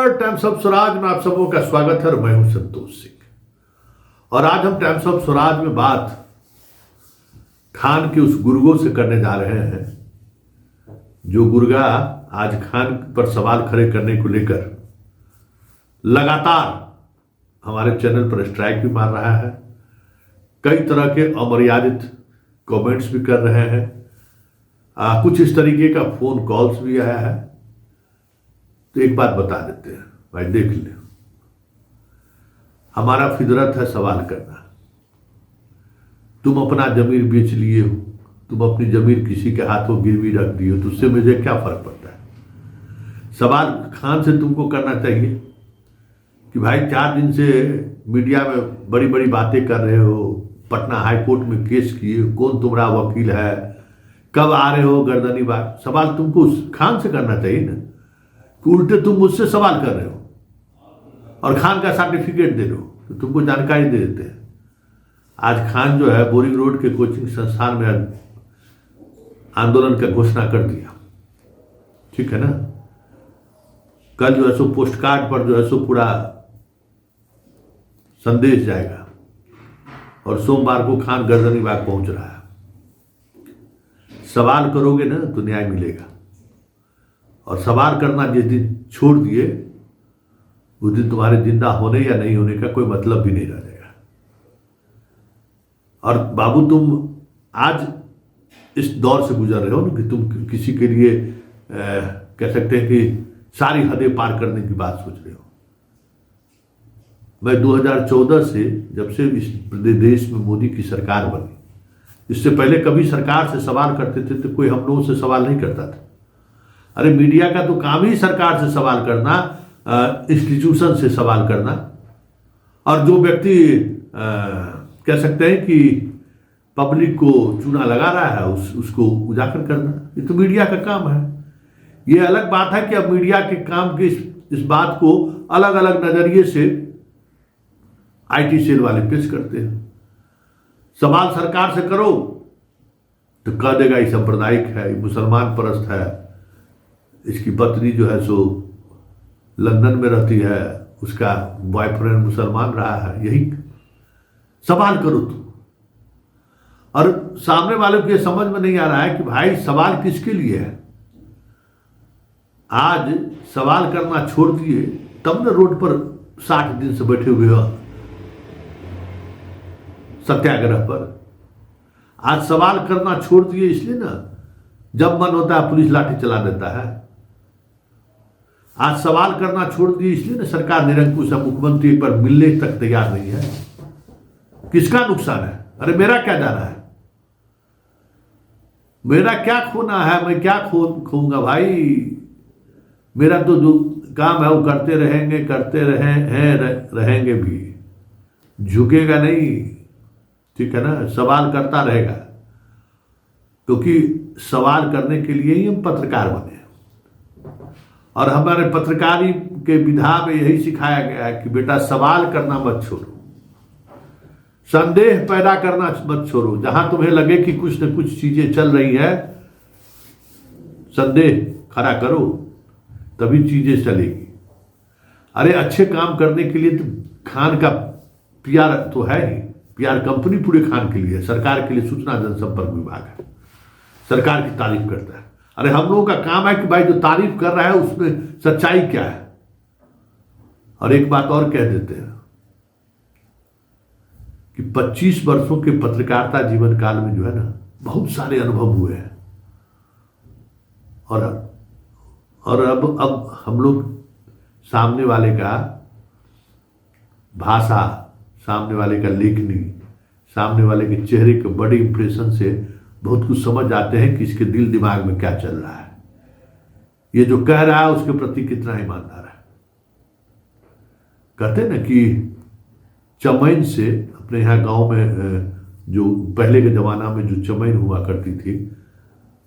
नमस्कार। Times of Swaraj में आप सबों का स्वागत है और मैं हूं संतोष सिंह। और आज हम टाइम्स ऑफ स्वराज में बात खान के उस गुर्गों से करने जा रहे हैं जो गुर्गा आज खान पर सवाल खड़े करने को लेकर लगातार हमारे चैनल पर स्ट्राइक भी मार रहा है, कई तरह के अमर्यादित कमेंट्स भी कर रहे हैं, कुछ इस तरीके का फोन कॉल्स भी आया है। तो एक बात बता देते हैं भाई, देख ले, हमारा फितरत है सवाल करना। तुम अपना जमीर बेच लिए हो, तुम अपनी जमीर किसी के हाथों गिरवी रख दी हो, तो उससे मुझे क्या फर्क पड़ता है। सवाल खान से तुमको करना चाहिए कि भाई 4 दिन से मीडिया में बड़ी बड़ी बातें कर रहे हो, पटना हाई कोर्ट में केस किए, कौन तुम्हारा वकील है, कब आ रहे हो गर्दनी बात। सवाल तुमको उस खान से करना चाहिए ना, कि उल्टे तुम मुझसे सवाल कर रहे हो और खान का सर्टिफिकेट दे दो तो तुमको जानकारी दे देते हैं। आज खान जो है बोरिंग रोड के कोचिंग संस्थान में आंदोलन का घोषणा कर दिया, ठीक है ना। कल जो है सो पोस्ट कार्ड पर जो है सो पूरा संदेश जाएगा और सोमवार को खान गर्दनी बाग पहुंच रहा है। सवाल करोगे ना तो न्याय मिलेगा, और सवाल करना जिस दिन छोड़ दिए उस दिन तुम्हारे जिंदा होने या नहीं होने का कोई मतलब भी नहीं रह जाएगा। और बाबू, तुम आज इस दौर से गुजर रहे हो ना कि तुम किसी के लिए कह सकते हैं कि सारी हदें पार करने की बात सोच रहे हो। मैं 2014 से, जब से इस देश में मोदी की सरकार बनी, इससे पहले कभी सरकार से सवाल करते थे तो कोई हम लोगों से सवाल नहीं करता था। अरे मीडिया का तो काम ही सरकार से सवाल करना, इंस्टीट्यूशन से सवाल करना, और जो व्यक्ति कह सकते हैं कि पब्लिक को चूना लगा रहा है उसको उजागर करना, ये तो मीडिया का काम है। ये अलग बात है कि अब मीडिया के काम की इस बात को अलग अलग नजरिए से आईटी सेल वाले पेश करते हैं। सवाल सरकार से करो तो कह देगा ये सांप्रदायिक है, ये मुसलमान परस्त है, इसकी पत्नी जो है सो लंदन में रहती है, उसका बॉयफ्रेंड मुसलमान रहा है। यही सवाल करो तुम। और सामने वाले को यह समझ में नहीं आ रहा है कि भाई सवाल किसके लिए है। आज सवाल करना छोड़ दिए तब न रोड पर 60 दिन से बैठे हुए हो सत्याग्रह पर। आज सवाल करना छोड़ दिए इसलिए ना, जब मन होता है पुलिस लाठी चला देता है। आज सवाल करना छोड़ दिए इसलिए ना सरकार निरंकुश है, मुख्यमंत्री पर मिलने तक तैयार नहीं है। किसका नुकसान है? अरे मेरा क्या जाना है, मेरा क्या खोना है, मैं क्या खोऊंगा भाई। मेरा तो जो काम है वो करते रहेंगे, रहेंगे भी, झुकेगा नहीं, ठीक है ना। सवाल करता रहेगा, क्योंकि सवाल करने के लिए ही हम पत्रकार बने। और हमारे पत्रकारी के विधा में यही सिखाया गया है कि बेटा सवाल करना मत छोड़ो, संदेह पैदा करना मत छोड़ो। जहां तुम्हें लगे कि कुछ न कुछ चीजें चल रही है, संदेह खड़ा करो, तभी चीजें चलेगी। अरे अच्छे काम करने के लिए तो खान का पीआर तो है ही, पीआर कंपनी पूरे खान के लिए, सरकार के लिए सूचना जनसंपर्क विभाग है, सरकार की तारीफ करता है। अरे हम लोगों का काम है कि भाई जो तारीफ कर रहा है उसमें सच्चाई क्या है। और एक बात और कह देते हैं कि 25 वर्षों के पत्रकारिता जीवन काल में जो है ना, बहुत सारे अनुभव हुए हैं। और अब हम लोग सामने वाले का भाषा, सामने वाले का लेखनी, सामने वाले के चेहरे के बड़े इंप्रेशन से बहुत कुछ समझ जाते हैं कि इसके दिल दिमाग में क्या चल रहा है, ये जो कह रहा है उसके प्रति कितना ईमानदार है। कहते ना कि चमैन से, अपने यहाँ गांव में जो पहले के जमाना में जो चमैन हुआ करती थी,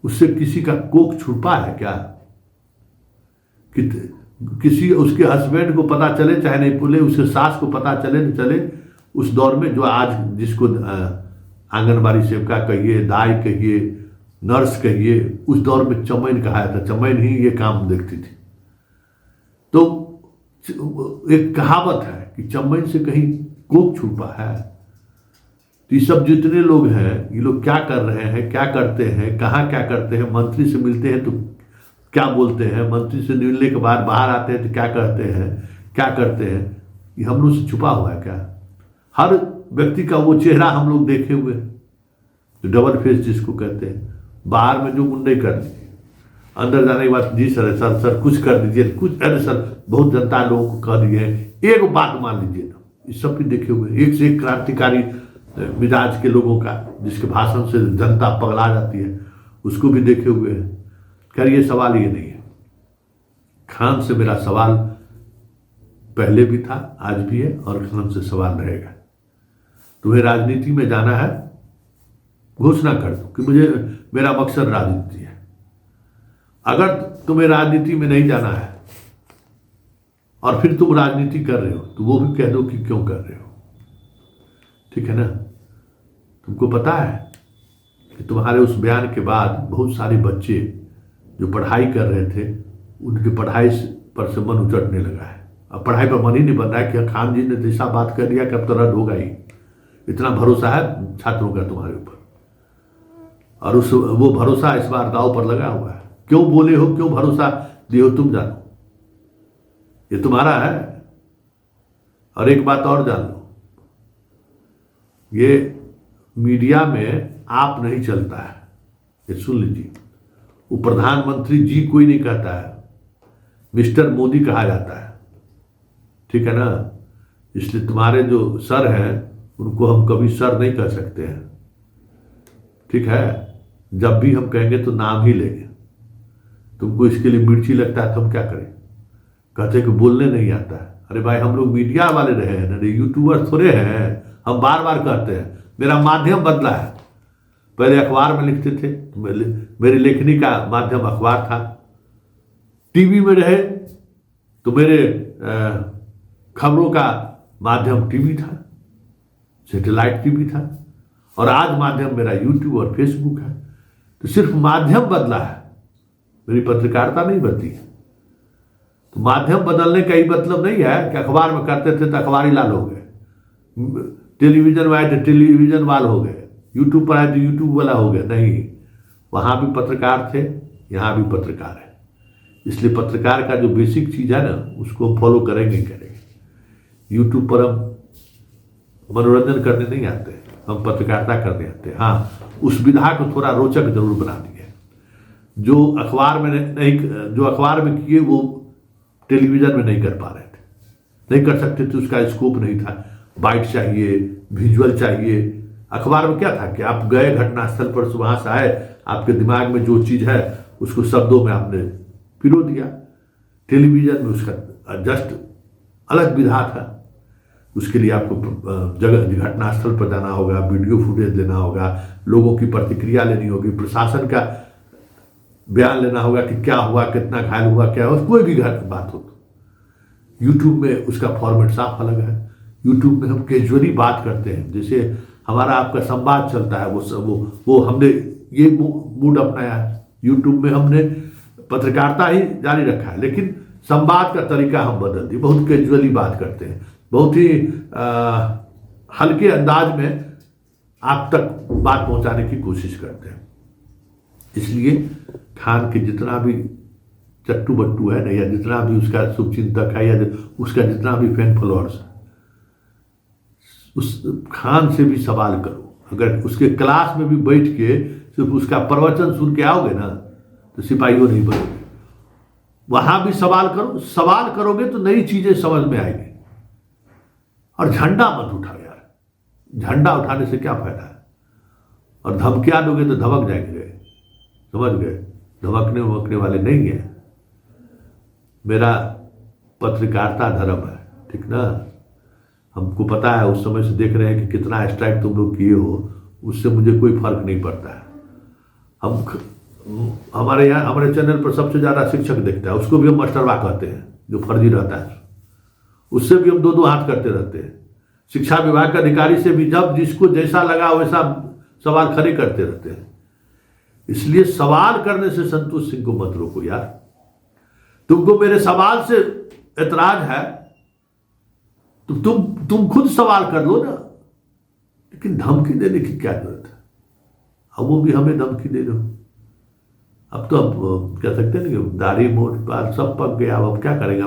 उससे किसी का कोख छुपा है क्या? किसी उसके हस्बैंड को पता चले चाहे नहीं बोले, उसके सास को पता चले न चले, उस दौर में जो आज जिसको आंगनबाड़ी सेविका कहिए, दाई कहिए, नर्स कहिए, उस दौर में चमैन कहा था। चमैन ही ये काम देखती थी। तो एक कहावत है कि चम्मच से कहीं कोक छुपा है। तो ये सब जितने लोग हैं, ये लोग क्या कर रहे हैं, क्या करते हैं, कहाँ क्या करते हैं, मंत्री से मिलते हैं तो क्या बोलते हैं, मंत्री से मिलने के बाद बाहर आते हैं तो क्या करते हैं, क्या करते हैं, ये हम लोग से छुपा हुआ है क्या? हर व्यक्ति का वो चेहरा हम लोग देखे हुए, जो डबल फेस जिसको कहते हैं। बाहर में जो मुंडे कर दी, अंदर जाने के बाद जी सर सर सर कुछ कर दीजिए, कुछ अरे सर बहुत जनता लोगों को कह दिए हैं, एक बात मान लीजिए ना, इस सब भी देखे हुए, एक से एक क्रांतिकारी मिजाज के लोगों का, जिसके भाषण से जनता पगला जाती है, उसको भी देखे हुए हैं। खैर ये सवाल ये नहीं है। खान से मेरा सवाल पहले भी था, आज भी है और खान से सवाल रहेगा। तुम्हें राजनीति में जाना है, घोषणा कर दो कि मुझे मेरा मकसद राजनीति है। अगर तुम्हें राजनीति में नहीं जाना है और फिर तुम राजनीति कर रहे हो, तो वो भी कह दो कि क्यों कर रहे हो। ठीक है ना? तुमको पता है कि तुम्हारे उस बयान के बाद बहुत सारे बच्चे जो पढ़ाई कर रहे थे, उनकी पढ़ाई पर से मन उचटने लगा है। अब पढ़ाई पर मन ही नहीं बन रहा है कि खान जी ने ऐसा बात कर दिया कि अब तो रद्द होगा ही। इतना भरोसा है छात्रों का तुम्हारे ऊपर, और वो भरोसा इस बार दांव पर लगा हुआ है। क्यों बोले हो, क्यों भरोसा दिए हो, तुम जानो, ये तुम्हारा है। और एक बात और जान लो, ये मीडिया में आप नहीं चलता है, ये सुन लीजिए। वो प्रधानमंत्री जी कोई नहीं कहता है, मिस्टर मोदी कहा जाता है। ठीक है ना? इसलिए तुम्हारे जो सर हैं उनको हम कभी सर नहीं कह सकते हैं। ठीक है? जब भी हम कहेंगे तो नाम ही लेंगे। तुमको इसके लिए मिर्ची लगता है तो हम क्या करें? कहते कि बोलने नहीं आता है। अरे भाई हम लोग मीडिया वाले रहे हैं ना, यूट्यूबर थोड़े हैं। हम बार बार कहते हैं, मेरा माध्यम बदला है। पहले अखबार में लिखते थे, मेरी लेखनी का माध्यम अखबार था। टीवी में रहे तो मेरे खबरों का माध्यम टीवी था, सैटेलाइट टीवी था। और आज माध्यम मेरा यूट्यूब और फेसबुक है। तो सिर्फ माध्यम बदला है, मेरी पत्रकारिता नहीं बदली है। तो माध्यम बदलने का ही मतलब नहीं है कि अखबार में करते थे तो अखबारी लाल हो गए, टेलीविजन में आए तो टेलीविजन वाल हो गए, यूट्यूब पर आए तो यूट्यूब वाला हो गया। नहीं, वहाँ भी पत्रकार थे, यहाँ भी पत्रकार है। इसलिए पत्रकार का जो बेसिक चीज़ है ना, उसको फॉलो करेंगे ही करेंगे। यूट्यूब पर हम मनोरंजन करने नहीं आते, हम पत्रकारिता करने आते हैं। हाँ, उस विधा को थोड़ा रोचक जरूर बना दिए। जो अखबार में नहीं, जो अखबार में किए वो टेलीविजन में नहीं कर पा रहे थे, नहीं कर सकते थे, उसका स्कोप नहीं था। बाइट चाहिए, विजुअल चाहिए। अखबार में क्या था कि आप गए घटनास्थल पर, वहाँ से आए, आपके दिमाग में जो चीज़ है उसको शब्दों में आपने पिरो दिया। टेलीविजन में उसका जस्ट अलग विधा था। उसके लिए आपको जगह घटनास्थल पर जाना होगा, वीडियो फुटेज लेना होगा, लोगों की प्रतिक्रिया लेनी होगी, प्रशासन का बयान लेना होगा कि क्या हुआ, कितना घायल हुआ, क्या हुआ, कोई भी बात हो। यूट्यूब में उसका फॉर्मेट साफ अलग है। यूट्यूब में हम कैजुअली बात करते हैं, जैसे हमारा आपका संवाद चलता है, वो हमने ये मूड अपनाया है। यूट्यूब में हमने पत्रकारिता ही जारी रखा है, लेकिन संवाद का तरीका हम बदल दिए। बहुत कैजुअली बात करते हैं, बहुत ही हल्के अंदाज में आप तक बात पहुंचाने की कोशिश करते हैं। इसलिए खान के जितना भी चट्टू बट्टू है ना, या जितना भी उसका शुभचिंतक है, या उसका जितना भी फैन फॉलोअर्स है, उस खान से भी सवाल करो। अगर उसके क्लास में भी बैठ के सिर्फ उसका प्रवचन सुन के आओगे ना, तो सिपाहियों नहीं बनोगे। वहां भी सवाल करो। सवाल करोगे तो नई चीजें समझ में आएंगी। और झंडा मत उठाओ यार, झंडा उठाने से क्या फायदा है? और धमकियां दोगे तो धमक जाएंगे, समझ गए? धमकने वमकने वाले नहीं है। मेरा पत्रकारिता धर्म है, ठीक ना? हमको पता है, उस समय से देख रहे हैं कि कितना स्ट्राइक तुम लोग किए हो, उससे मुझे कोई फर्क नहीं पड़ता है। हमारे यहाँ हमारे चैनल पर सबसे ज़्यादा शिक्षक देखता है, उसको भी हम मास्टरवा कहते हैं, जो फर्जी रहता है। उससे भी हम दो दो हाथ करते रहते हैं। शिक्षा विभाग के अधिकारी से भी जब जिसको जैसा लगा वैसा सवाल खड़े करते रहते हैं। इसलिए सवाल करने से संतोष सिंह को मत रोको यार। तुमको मेरे सवाल से ऐतराज है तो तुम खुद सवाल कर लो ना, लेकिन धमकी देने की क्या जरूरत है? अब वो भी हमें धमकी दे रहे हो। अब तो अब कह सकते हैं ना कि दाढ़ी मोट बाल सब पक गया, अब क्या करेंगे?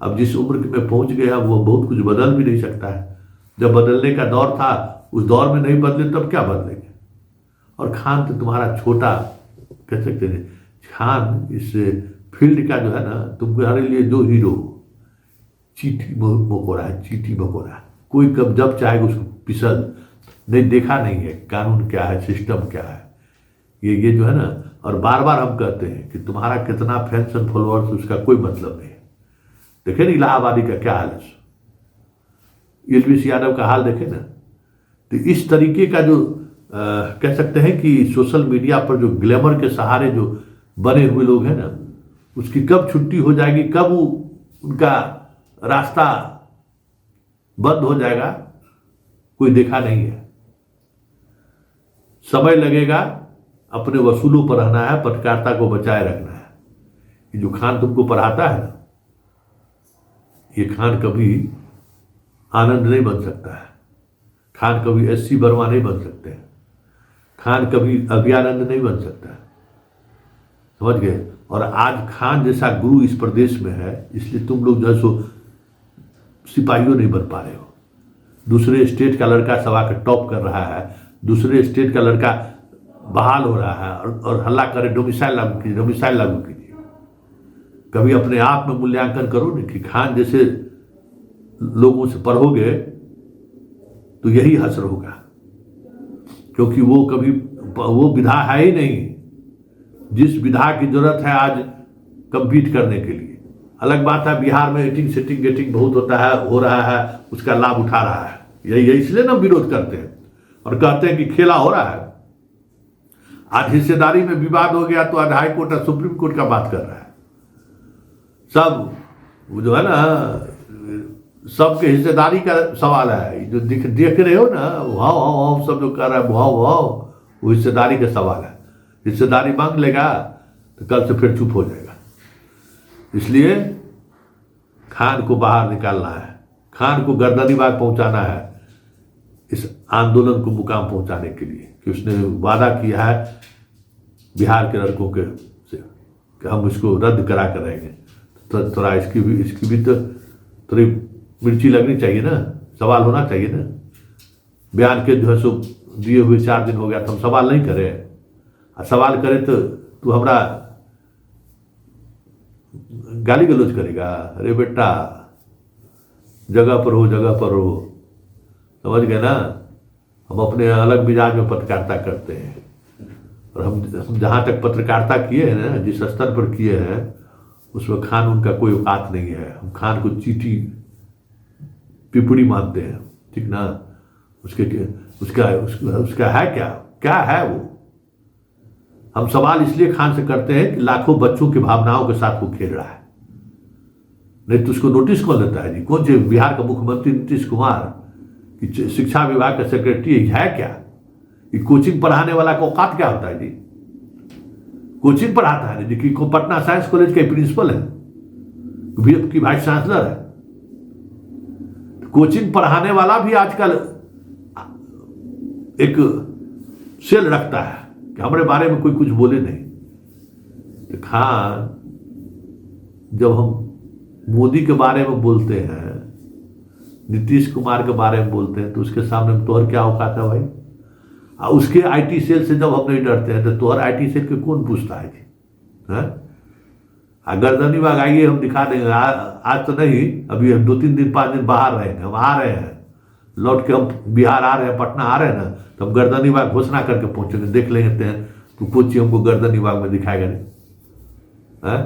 अब जिस उम्र में पहुंच गया वो बहुत कुछ बदल भी नहीं सकता है। जब बदलने का दौर था उस दौर में नहीं बदले तब क्या बदलेंगे? और खान तो तुम्हारा छोटा, कह सकते हैं खान इस फील्ड का जो है ना, तुम्हारे लिए जो हीरो चीटी मकोड़ा है, चीटी मकोड़ा, कोई कब जब चाहेगा उसको पिसल नहीं, देखा नहीं है कानून क्या है, सिस्टम क्या है, ये जो है ना। और बार बार हम कहते हैं कि तुम्हारा कितना फैंस एंड फॉलोअर्स उसका कोई मतलब नहीं है। देखे ना इलाहाबादी का क्या हाल है, एलवीएस यादव का हाल देखे ना। तो इस तरीके का जो कह सकते हैं कि सोशल मीडिया पर जो ग्लैमर के सहारे जो बने हुए लोग हैं ना, उसकी कब छुट्टी हो जाएगी, कब उनका रास्ता बंद हो जाएगा, कोई देखा नहीं है। समय लगेगा, अपने वसूलों पर रहना है, पत्रकारिता को बचाए रखना है। ये जो खान तुमको पढ़ाता है ना, ये खान कभी आनंद नहीं बन सकता है, खान कभी एससी वर्मा नहीं बन सकते हैं, खान कभी अभ्यानंद नहीं बन सकता है, समझ गए? और आज खान जैसा गुरु इस प्रदेश में है, इसलिए तुम लोग जो है सो सिपाहियों नहीं बन पा रहे हो। दूसरे स्टेट का लड़का सभा का टॉप कर रहा है, दूसरे स्टेट का लड़का बहाल हो रहा है और हल्ला करे डोमिसाइल लागू कीजिए, डोमिसाइल लागू कीजिए। कभी अपने आप में मूल्यांकन करो ना कि खान जैसे लोगों से पढ़ोगे तो यही हश्र होगा, क्योंकि वो कभी वो विधा है ही नहीं जिस विधा की जरूरत है आज कम्पीट करने के लिए। अलग बात है बिहार में एटिंग सेटिंग गेटिंग बहुत होता है, हो रहा है, उसका लाभ उठा रहा है, यही इसलिए ना विरोध करते हैं और कहते हैं कि खेला हो रहा है। आज हिस्सेदारी में विवाद हो गया तो आज हाई कोर्ट और सुप्रीम कोर्ट का बात कर रहा है। सब जो है ना, सबके हिस्सेदारी का सवाल है। जो देख रहे हो ना, वाह सब जो कर रहा है, वो हिस्सेदारी का सवाल है। हिस्सेदारी मांग लेगा तो कल से फिर चुप हो जाएगा। इसलिए खान को बाहर निकालना है, खान को गर्दनी बाग पहुंचाना है इस आंदोलन को मुकाम पहुंचाने के लिए, कि उसने वादा किया है बिहार के लड़कों के से कि हम इसको रद्द करा कर रहेंगे। तो थोड़ा इसकी भी तो थोड़ी मिर्ची लगनी चाहिए ना, सवाल होना चाहिए ना। बयान के जो है सो दिए हुए 4 दिन हो गया तो हम सवाल नहीं करें, और सवाल करें तो तू हमारा गाली गलौज करेगा। अरे बेटा जगह पर हो, जगह पर हो, समझ गए ना। हम अपने अलग मिजाज में पत्रकारिता करते हैं, और हम जहाँ तक पत्रकारिता किए हैं ना, जिस स्तर पर किए हैं उसमें खान उनका कोई औकात नहीं है। हम खान को चीटी पिपड़ी मानते हैं, ठीक ना। उसका है क्या है वो। हम सवाल इसलिए खान से करते हैं कि लाखों बच्चों की भावनाओं के साथ वो खेल रहा है, नहीं तो उसको नोटिस कौन लेता है जी? कौन से बिहार का मुख्यमंत्री नीतीश कुमार कि शिक्षा विभाग का सेक्रेटरी है क्या? ये कोचिंग पढ़ाने वाला का औकात क्या होता है जी? कोचिंग पढ़ाता है जी, कि पटना साइंस कॉलेज का प्रिंसिपल है, की वाइस चांसलर है। कोचिंग पढ़ाने वाला भी आजकल एक सेल रखता है कि हमारे बारे में कोई कुछ बोले नहीं। तो खान जब हम मोदी के बारे में बोलते हैं, नीतीश कुमार के बारे में बोलते हैं, तो उसके सामने तोहर क्या औकात है भाई? उसके आईटी सेल से जब हम नहीं डरते हैं तो तोहर आईटी सेल के कौन पूछता है जी? गर्दनी बाग आइए, हम दिखा देंगे। आज तो नहीं, अभी 2-3 दिन 5 दिन बाहर रहेंगे, हम आ रहे हैं, लौट के हम बिहार आ रहे हैं, पटना आ रहे हैं ना, तो हम गर्दनी बाग घोषणा करके पहुंचेंगे, देख लेते हैं तो कुछ हमको गर्दनी बाग में दिखाएगा नहीं है।